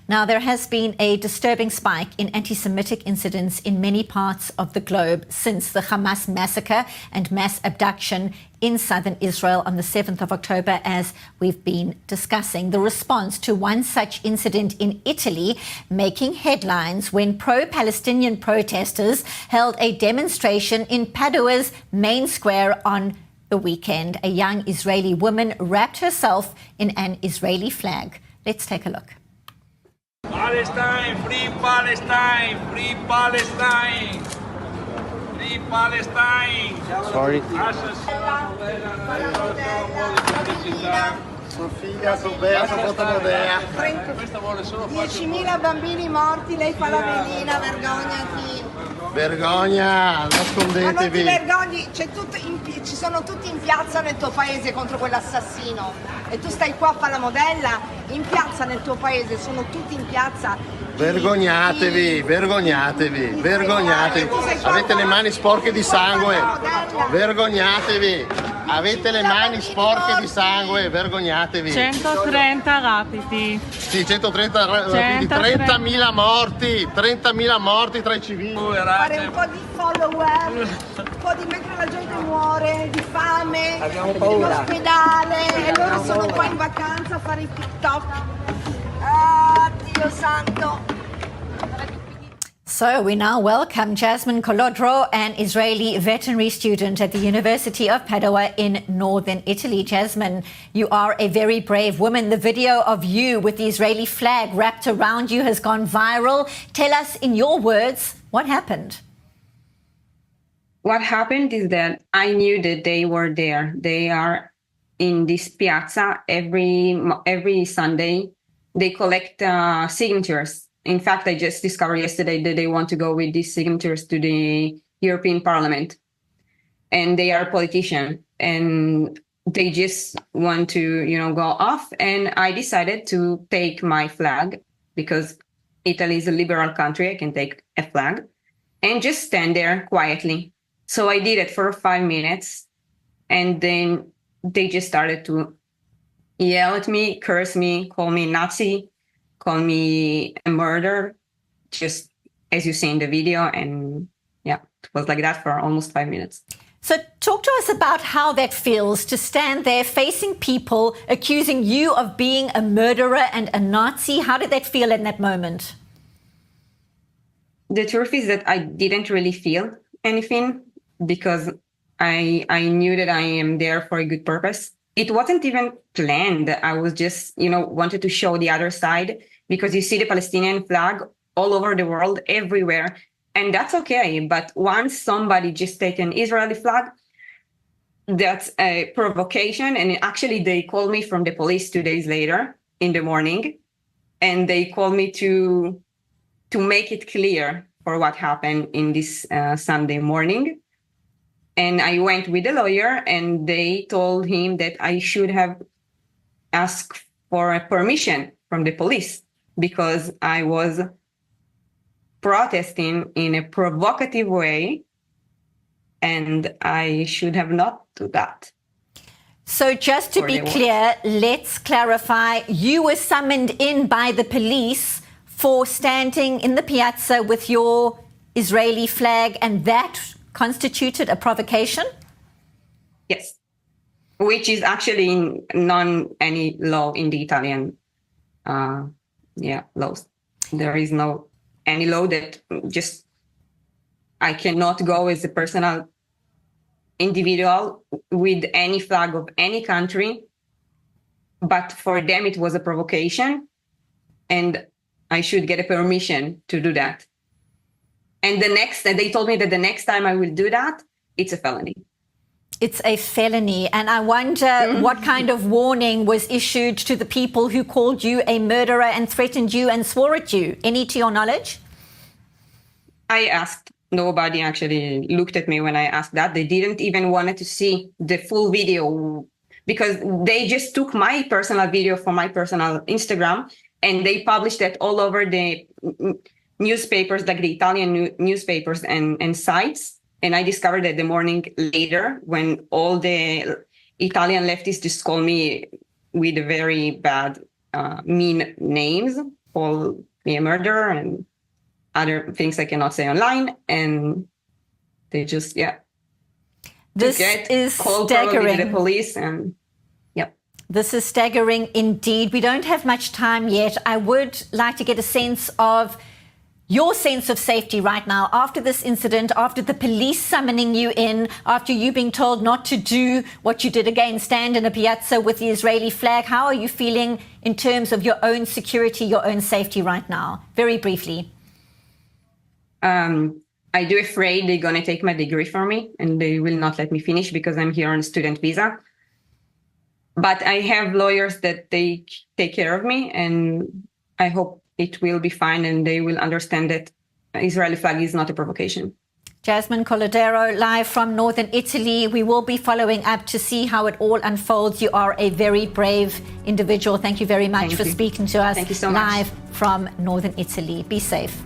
Now, there has been a disturbing spike in anti-Semitic incidents in many parts of the globe since the Hamas massacre and mass abduction in southern Israel on the 7th of October, as we've been discussing. The response to one such incident in Italy making headlines when pro-Palestinian protesters held a demonstration in Padua's main square on the weekend. A young Israeli woman wrapped herself in an Israeli flag. Let's take a look. Palestine, free Palestine, free Palestine, free Palestine. Sorry. Sofia, Roberto, Fotomodea. 10.000 bambini morti, lei fa la velina, vergognati. Vergogna, nascondetevi. Ma non ti vergogni, ci sono tutti in piazza nel tuo paese contro quell'assassino. E tu stai qua a fare la modella, in piazza nel tuo paese, sono tutti in piazza. Vergognatevi, vergognatevi, vergognatevi. Avete le mani sporche di sangue. Vergognatevi. Avete le mani sporche di sangue, vergognatevi. 130 rapidi. Sì, 130 rapidi, 30.000 morti, 30.000 morti tra i civili. Fare un po' di follower, un po' di mentre la gente muore, di fame, in ospedale, e loro sono qua in vacanza a fare i TikTok. Ah, Dio santo. So we now welcome Jasmine Kolodro, an Israeli veterinary student at the University of Padua in northern Italy. Jasmine, you are a very brave woman. The video of you with the Israeli flag wrapped around you has gone viral. Tell us in your words, what happened? What happened is that I knew that they were there. They are in this piazza every Sunday. They collect signatures. In fact, I just discovered yesterday that they want to go with these signatures to the European Parliament. And they are a politician. And they just want to, go off. And I decided to take my flag, because Italy is a liberal country. I can take a flag and just stand there quietly. So I did it for 5 minutes. And then they just started to yell at me, curse me, call me Nazi, call me a murderer, just as you see in the video. And yeah, it was like that for almost 5 minutes. So talk to us about how that feels to stand there facing people accusing you of being a murderer and a Nazi. How did that feel in that moment? The truth is that I didn't really feel anything, because I knew that I am there for a good purpose. It wasn't even planned. I was just, wanted to show the other side, because you see the Palestinian flag all over the world, everywhere. And that's okay. But once somebody just takes an Israeli flag, that's a provocation. And actually, they called me from the police 2 days later in the morning. And they called me to make it clear for what happened in this Sunday morning. And I went with the lawyer, and they told him that I should have asked for a permission from the police, because I was protesting in a provocative way, and I should have not done that. So just to be clear, let's clarify, you were summoned in by the police for standing in the piazza with your Israeli flag, and that constituted a provocation? Yes, which is actually any law in the Italian laws. There is no any law that just I cannot go as a personal individual with any flag of any country. But for them, it was a provocation, and I should get a permission to do that. And they told me that the next time I will do that, it's a felony. It's a felony. And I wonder what kind of warning was issued to the people who called you a murderer and threatened you and swore at you. Any to your knowledge? I asked. Nobody actually looked at me when I asked that. They didn't even want to see the full video, because they just took my personal video from my personal Instagram, and they published that all over the newspapers, like the Italian newspapers and sites. And I discovered that the morning later, when all the Italian leftists just called me with very bad, mean names. call me a murderer and other things I cannot say online. And they just, This is called probably to the staggering. police and This is staggering indeed. We don't have much time yet. I would like to get a sense of your sense of safety right now after this incident, after the police summoning you in, after you being told not to do what you did again, stand in a piazza with the Israeli flag. How are you feeling in terms of your own security, your own safety right now? Very briefly. I do afraid they're going to take my degree from me and they will not let me finish because I'm here on a student visa. But I have lawyers that they take care of me, and I hope it will be fine and they will understand that Israeli flag is not a provocation. Jasmine Colodero, live from northern Italy. We will be following up to see how it all unfolds. You are a very brave individual. Thank you very much for speaking to us. Thank you so much. Live from northern Italy. Be safe.